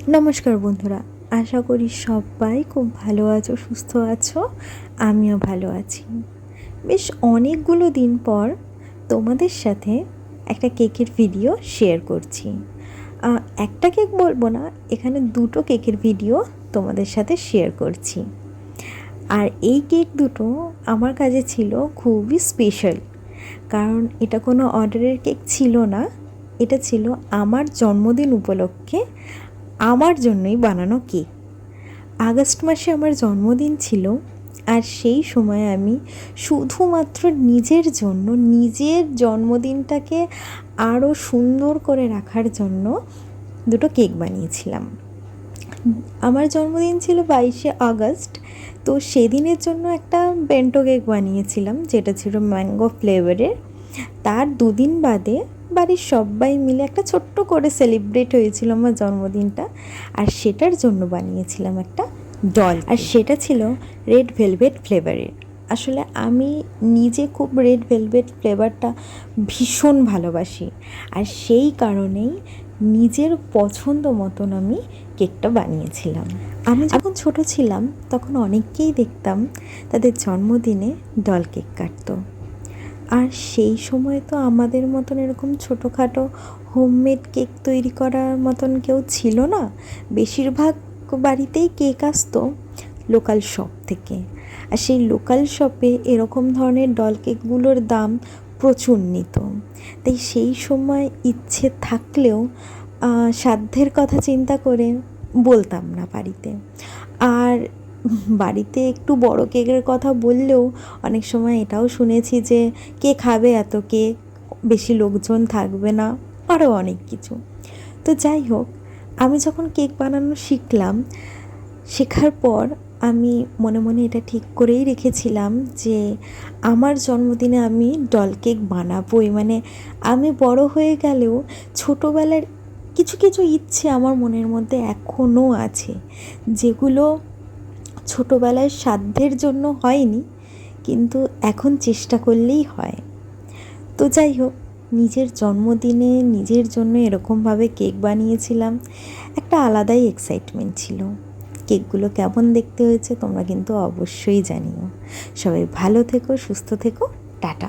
নমস্কার বন্ধুরা, আশা করি সবাই খুব ভালো আছো, সুস্থ আছো। আমিও ভালো আছি। বেশ অনেকগুলো দিন পর তোমাদের সাথে একটা কেকের ভিডিও শেয়ার করছি। একটা কেক বলবো না, এখানে দুটো কেকের ভিডিও তোমাদের সাথে শেয়ার করছি। আর এই কেক দুটো আমার কাছে ছিল খুবই স্পেশাল, কারণ এটা কোনো অর্ডারের কেক ছিল না। এটা ছিল আমার জন্মদিন উপলক্ষে আমার জন্যই বানানো কেক। আগস্ট মাসে আমার জন্মদিন ছিল, আর সেই সময় আমি শুধুমাত্র নিজের জন্য, নিজের জন্মদিনটাকে আরও সুন্দর করে রাখার জন্য দুটো কেক বানিয়েছিলাম। আমার জন্মদিন ছিল 22শে আগস্ট, তো সেদিনের জন্য একটা বেন্টো কেক বানিয়েছিলাম, যেটা ছিল ম্যাঙ্গো ফ্লেভারের। তার দুদিন বাদে বাড়ির সবাই মিলে একটা ছোট্ট করে সেলিব্রেট হয়েছিল আমার জন্মদিনটা, আর সেটার জন্য বানিয়েছিলাম একটা ডল, আর সেটা ছিল রেড ভেলভেট ফ্লেভারের। আসলে আমি নিজে খুব রেড ভেলভেট ফ্লেভারটা ভীষণ ভালোবাসি, আর সেই কারণেই নিজের পছন্দ মতন আমি কেকটা বানিয়েছিলাম। আমি যখন ছোট ছিলাম তখন অনেককেই দেখতাম তাদের জন্মদিনে ডল কেক কাটতো। আর সেই সময় তো আমাদের মতন এরকম ছোটোখাটো হোমমেড কেক তৈরি করার মতন কেউ ছিল না। বেশিরভাগ বাড়িতেই কেক আসতো লোকাল শপ থেকে, আর সেই লোকাল শপে এরকম ধরনের ডল কেকগুলোর দাম প্রচুর নিত। তাই সেই সময় ইচ্ছে থাকলেও সাধ্যের কথা চিন্তা করে বলতাম না বাড়িতে। আর বাড়িতে একটু বড় কেকের কথা বললেও অনেক সময় এটাও শুনেছি যে কে খাবে এত কেক, বেশি লোকজন থাকবে না, আরও অনেক কিছু। তো যাই হোক, আমি যখন কেক বানানো শিখলাম, শেখার পর আমি মনে মনে এটা ঠিক করেই রেখেছিলাম যে আমার জন্মদিনে আমি ডল কেক বানাবোই। মানে আমি বড় হয়ে গেলেও ছোটোবেলার কিছু কিছু ইচ্ছে আমার মনের মধ্যে এখনও আছে, যেগুলো ছোটোবেলায় সাধ্যের জন্য হয়নি, কিন্তু এখন চেষ্টা করলেই হয়। তো যাই হোক, নিজের জন্মদিনে নিজের জন্য এরকমভাবে কেক বানিয়েছিলাম, একটা আলাদাই এক্সাইটমেন্ট ছিল। কেকগুলো কেমন দেখতে হয়েছে তোমরা কিন্তু অবশ্যই জানিও। সবাই ভালো থেকো, সুস্থ থেকো, টাটা।